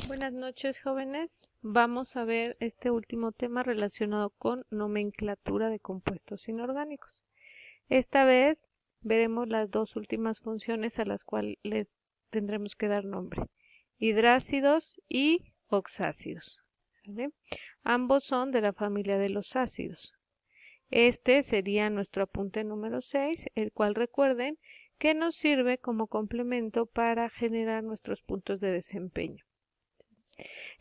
Buenas noches, jóvenes. Vamos a ver este último tema relacionado con nomenclatura de compuestos inorgánicos. Esta vez veremos las dos últimas funciones a las cuales les tendremos que dar nombre: hidrácidos y oxácidos. ¿Vale? Ambos son de la familia de los ácidos. Este sería nuestro apunte número 6, el cual recuerden que nos sirve como complemento para generar nuestros puntos de desempeño.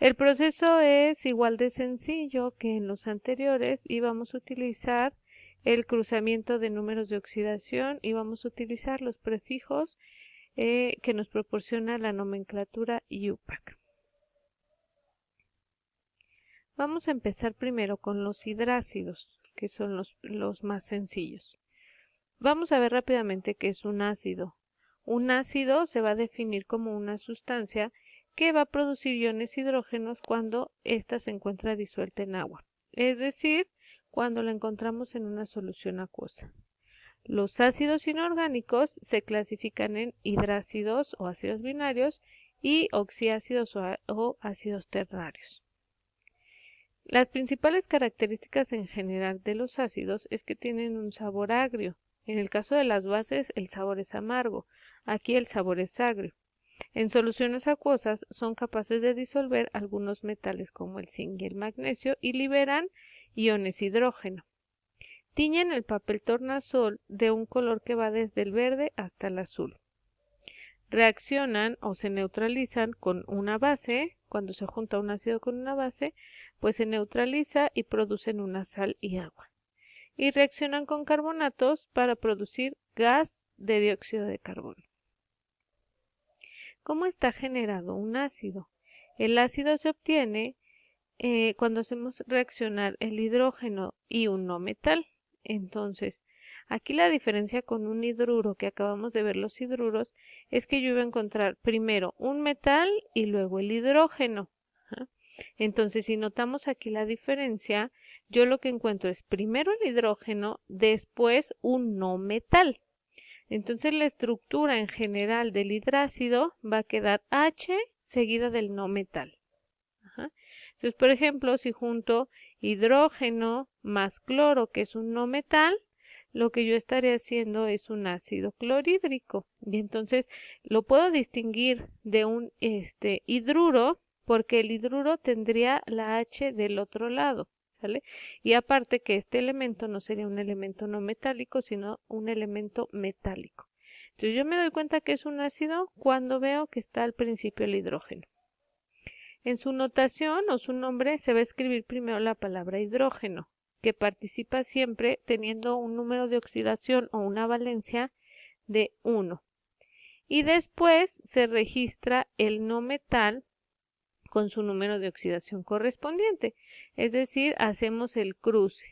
El proceso es igual de sencillo que en los anteriores y vamos a utilizar el cruzamiento de números de oxidación y vamos a utilizar los prefijos que nos proporciona la nomenclatura IUPAC. Vamos a empezar primero con los hidrácidos, que son los más sencillos. Vamos a ver rápidamente qué es un ácido. Un ácido se va a definir como una sustancia que va a producir iones hidrógenos cuando ésta se encuentra disuelta en agua, es decir, cuando la encontramos en una solución acuosa. Los ácidos inorgánicos se clasifican en hidrácidos o ácidos binarios y oxiácidos o ácidos ternarios. Las principales características en general de los ácidos es que tienen un sabor agrio. En el caso de las bases, el sabor es amargo. Aquí el sabor es agrio. En soluciones acuosas son capaces de disolver algunos metales como el zinc y el magnesio y liberan iones hidrógeno. Tiñen el papel tornasol de un color que va desde el verde hasta el azul. Reaccionan o se neutralizan con una base. Cuando se junta un ácido con una base, pues se neutraliza y producen una sal y agua. Y reaccionan con carbonatos para producir gas de dióxido de carbono. ¿Cómo está generado un ácido? El ácido se obtiene cuando hacemos reaccionar el hidrógeno y un no metal. Entonces, aquí la diferencia con un hidruro, que acabamos de ver los hidruros, es que yo iba a encontrar primero un metal y luego el hidrógeno. Entonces, si notamos aquí la diferencia, yo lo que encuentro es primero el hidrógeno, después un no metal. Entonces la estructura en general del hidrácido va a quedar H seguida del no metal. Entonces, por ejemplo, si junto hidrógeno más cloro, que es un no metal, lo que yo estaré haciendo es un ácido clorhídrico. Y entonces lo puedo distinguir de un hidruro, porque el hidruro tendría la H del otro lado. ¿Sale? Y aparte que este elemento no sería un elemento no metálico, sino un elemento metálico. Entonces yo me doy cuenta que es un ácido cuando veo que está al principio el hidrógeno. En su notación o su nombre se va a escribir primero la palabra hidrógeno, que participa siempre teniendo un número de oxidación o una valencia de 1. Y después se registra el no metal con su número de oxidación correspondiente, es decir, hacemos el cruce.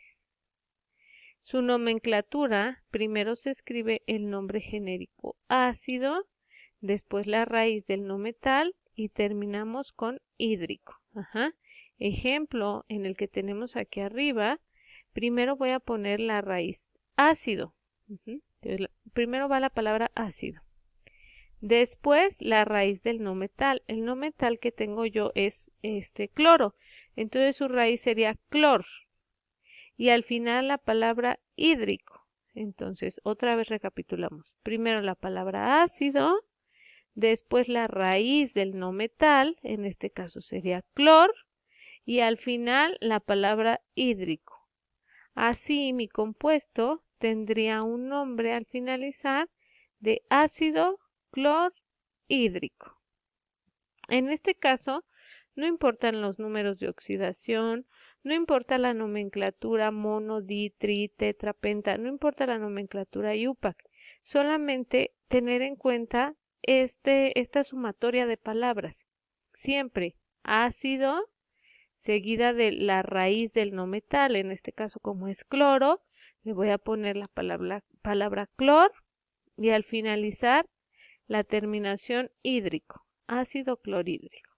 Su nomenclatura: primero se escribe el nombre genérico ácido, después la raíz del no metal y terminamos con hídrico. Ejemplo en el que tenemos aquí arriba, primero voy a poner la raíz ácido. Entonces, primero va la palabra ácido. Después la raíz del no metal. El no metal que tengo yo es cloro. Entonces su raíz sería clor. Y al final la palabra hídrico. Entonces otra vez recapitulamos. Primero la palabra ácido. Después la raíz del no metal. En este caso sería clor. Y al final la palabra hídrico. Así mi compuesto tendría un nombre al finalizar de ácido clorhídrico. En este caso, no importan los números de oxidación, no importa la nomenclatura mono, di, tri, tetra, penta, no importa la nomenclatura IUPAC, solamente tener en cuenta esta sumatoria de palabras. Siempre ácido seguida de la raíz del no metal, en este caso como es cloro, le voy a poner la palabra clor y al finalizar la terminación hídrico, ácido clorhídrico.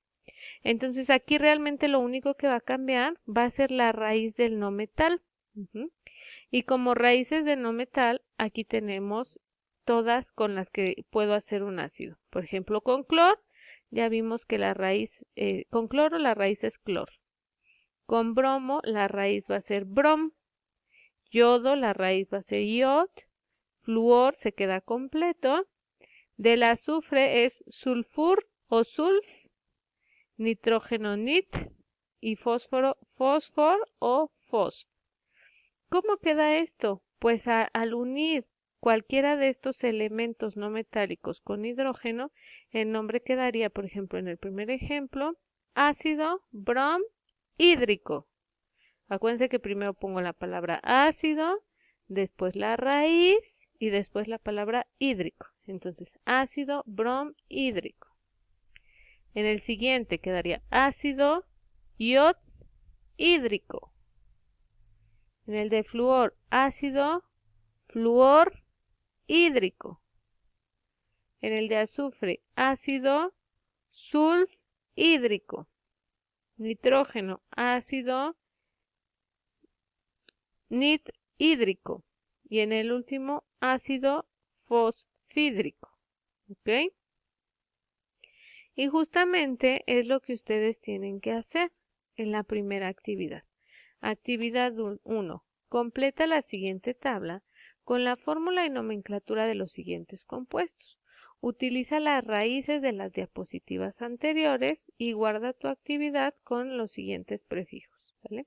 Entonces aquí realmente lo único que va a cambiar va a ser la raíz del no metal. Y como raíces de no metal, aquí tenemos todas con las que puedo hacer un ácido. Por ejemplo, con clor ya vimos que la raíz, con cloro la raíz es clor. Con bromo la raíz va a ser brom. Yodo la raíz va a ser iod. Fluor se queda completo. Del azufre es sulfur o sulf. Nitrógeno nit. Y fósforo fósfor o fosf. ¿Cómo queda esto? Pues al unir cualquiera de estos elementos no metálicos con hidrógeno, el nombre quedaría, por ejemplo, en el primer ejemplo, ácido bromhídrico. Acuérdense que primero pongo la palabra ácido, después la raíz y después la palabra hídrico. Entonces, ácido bromhídrico. En el siguiente quedaría ácido iodhídrico. En el de flúor, ácido fluorhídrico. En el de azufre, ácido sulfhídrico. Nitrógeno, ácido nithídrico. Y en el último, ácido fosfídrico. ¿Ok? Y justamente es lo que ustedes tienen que hacer en la primera actividad. Actividad 1. Completa la siguiente tabla con la fórmula y nomenclatura de los siguientes compuestos. Utiliza las raíces de las diapositivas anteriores y guarda tu actividad con los siguientes prefijos. ¿Vale?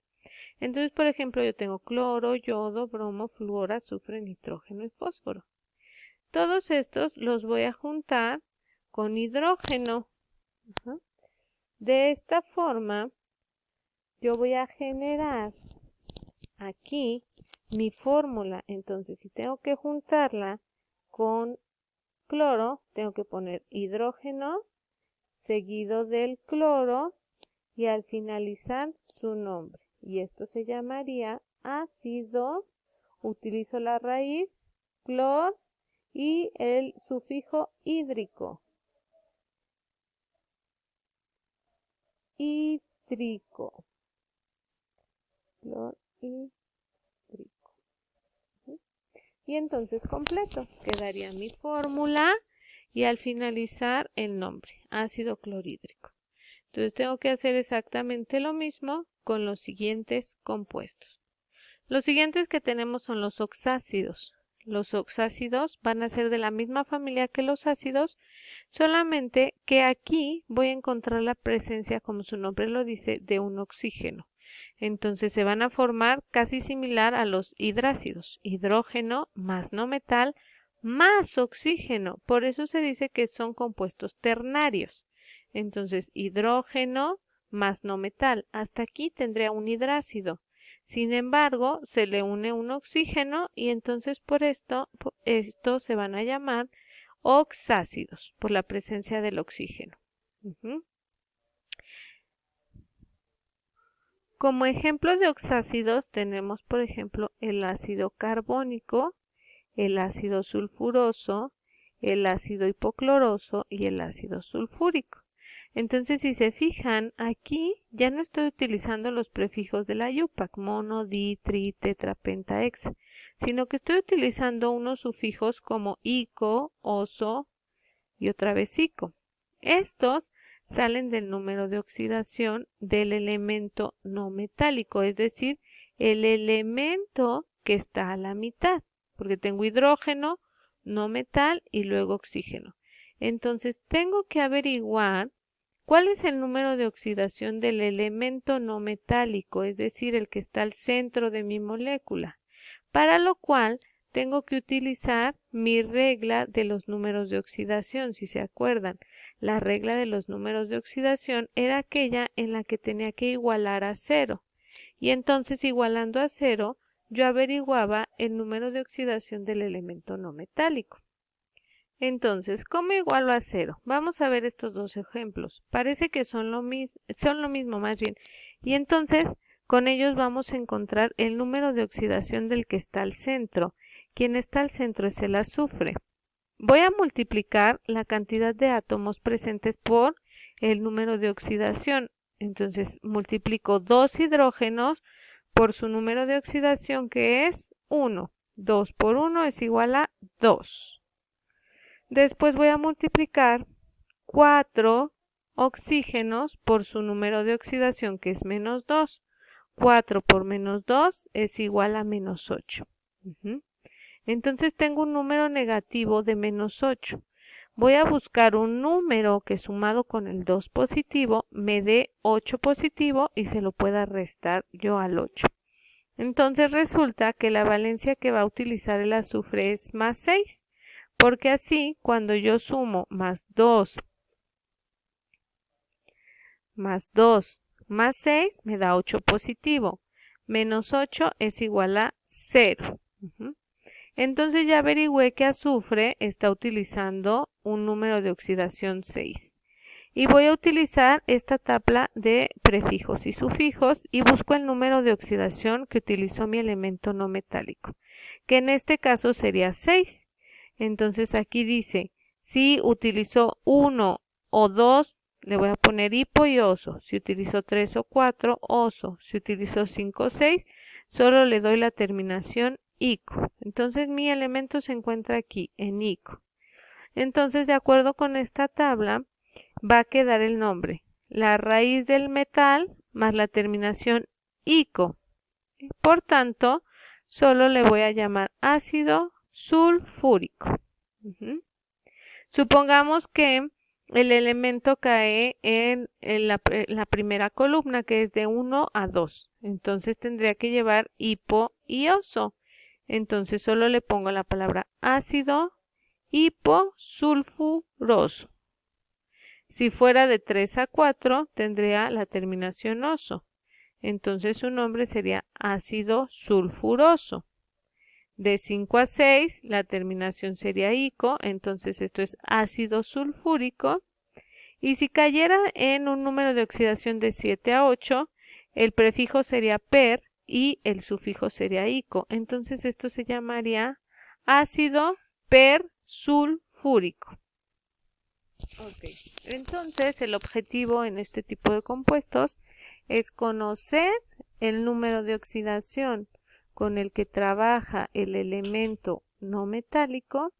Entonces, por ejemplo, yo tengo cloro, yodo, bromo, flúor, azufre, nitrógeno y fósforo. Todos estos los voy a juntar con hidrógeno. De esta forma, yo voy a generar aquí mi fórmula. Entonces, si tengo que juntarla con cloro, tengo que poner hidrógeno seguido del cloro y al finalizar su nombre. Y esto se llamaría ácido. Utilizo la raíz clor y el sufijo hídrico. Hídrico. Clorhídrico. Y entonces completo. Quedaría mi fórmula y al finalizar el nombre, ácido clorhídrico. Entonces tengo que hacer exactamente lo mismo con los siguientes compuestos. Los siguientes que tenemos son los oxácidos. Los oxácidos van a ser de la misma familia que los ácidos, solamente que aquí voy a encontrar la presencia, como su nombre lo dice, de un oxígeno. Entonces se van a formar casi similar a los hidrácidos, hidrógeno más no metal más oxígeno. Por eso se dice que son compuestos ternarios. Entonces hidrógeno más no metal. Hasta aquí tendría un hidrácido. Sin embargo, se le une un oxígeno y entonces por esto se van a llamar oxácidos, por la presencia del oxígeno. Como ejemplo de oxácidos tenemos, por ejemplo, el ácido carbónico, el ácido sulfuroso, el ácido hipocloroso y el ácido sulfúrico. Entonces, si se fijan, aquí ya no estoy utilizando los prefijos de la IUPAC, mono, di, tri, tetra, penta, hexa, sino que estoy utilizando unos sufijos como ico, oso y otra vez ico. Estos salen del número de oxidación del elemento no metálico, es decir, el elemento que está a la mitad, porque tengo hidrógeno, no metal y luego oxígeno. Entonces, tengo que averiguar ¿cuál es el número de oxidación del elemento no metálico, es decir, el que está al centro de mi molécula? Para lo cual tengo que utilizar mi regla de los números de oxidación, si se acuerdan. La regla de los números de oxidación era aquella en la que tenía que igualar a 0. Y entonces, igualando a 0, yo averiguaba el número de oxidación del elemento no metálico. Entonces, ¿cómo igualo a 0? Vamos a ver estos dos ejemplos. Parece que son lo mismo más bien. Y entonces, con ellos vamos a encontrar el número de oxidación del que está al centro. Quien está al centro es el azufre. Voy a multiplicar la cantidad de átomos presentes por el número de oxidación. Entonces, multiplico 2 hidrógenos por su número de oxidación, que es 1. 2 por 1 es igual a 2. Después voy a multiplicar 4 oxígenos por su número de oxidación, que es -2. 4 por -2 es igual a -8. Entonces tengo un número negativo de -8. Voy a buscar un número que sumado con el 2 positivo me dé 8 positivo y se lo pueda restar yo al 8. Entonces resulta que la valencia que va a utilizar el azufre es +6, porque así cuando yo sumo +2 más 6 me da 8 positivo, -8 es igual a 0. Entonces ya averigüé que azufre está utilizando un número de oxidación 6. Y voy a utilizar esta tabla de prefijos y sufijos y busco el número de oxidación que utilizó mi elemento no metálico, que en este caso sería 6. Entonces aquí dice, si utilizó 1 o 2, le voy a poner hipo y oso. Si utilizó 3 o 4, oso. Si utilizó 5 o 6, solo le doy la terminación ico. Entonces mi elemento se encuentra aquí, en ico. Entonces, de acuerdo con esta tabla, va a quedar el nombre, la raíz del metal más la terminación ico. Por tanto, solo le voy a llamar ácido sulfúrico. Supongamos que el elemento cae en la primera columna, que es de 1 a 2. Entonces tendría que llevar hipo y oso. Entonces solo le pongo la palabra ácido hiposulfuroso. Si fuera de 3 a 4, tendría la terminación oso. Entonces su nombre sería ácido sulfuroso. De 5 a 6, la terminación sería ico, entonces esto es ácido sulfúrico. Y si cayera en un número de oxidación de 7 a 8, el prefijo sería per y el sufijo sería ico. Entonces esto se llamaría ácido persulfúrico. Entonces el objetivo en este tipo de compuestos es conocer el número de oxidación con el que trabaja el elemento no metálico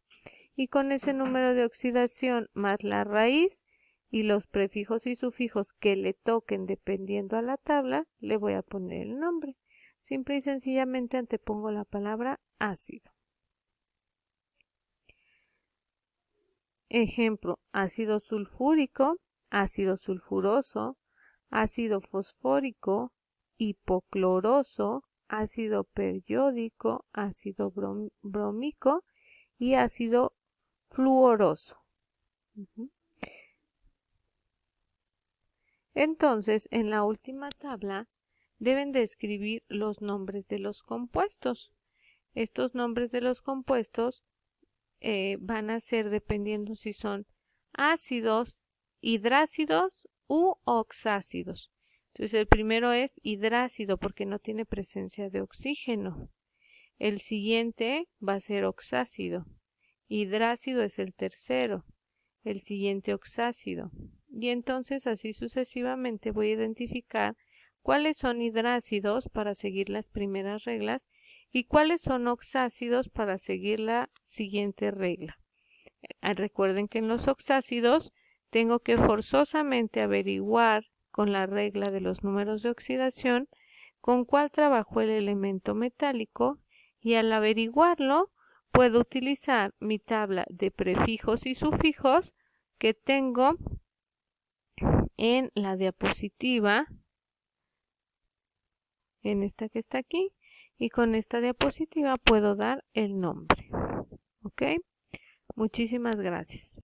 y con ese número de oxidación más la raíz y los prefijos y sufijos que le toquen dependiendo a la tabla, le voy a poner el nombre. Simple y sencillamente antepongo la palabra ácido. Ejemplo, ácido sulfúrico, ácido sulfuroso, ácido fosfórico, hipocloroso, ácido periódico, ácido brómico y ácido fluoroso. Entonces, en la última tabla deben de escribir los nombres de los compuestos. Estos nombres de los compuestos van a ser dependiendo si son ácidos, hidrácidos u oxácidos. Entonces el primero es hidrácido porque no tiene presencia de oxígeno. El siguiente va a ser oxácido. Hidrácido es el tercero. El siguiente oxácido. Y entonces así sucesivamente voy a identificar cuáles son hidrácidos para seguir las primeras reglas y cuáles son oxácidos para seguir la siguiente regla. Recuerden que en los oxácidos tengo que forzosamente averiguar con la regla de los números de oxidación con cuál trabajó el elemento metálico y al averiguarlo puedo utilizar mi tabla de prefijos y sufijos que tengo en la diapositiva, en esta que está aquí, y con esta diapositiva puedo dar el nombre. ¿Ok? Muchísimas gracias.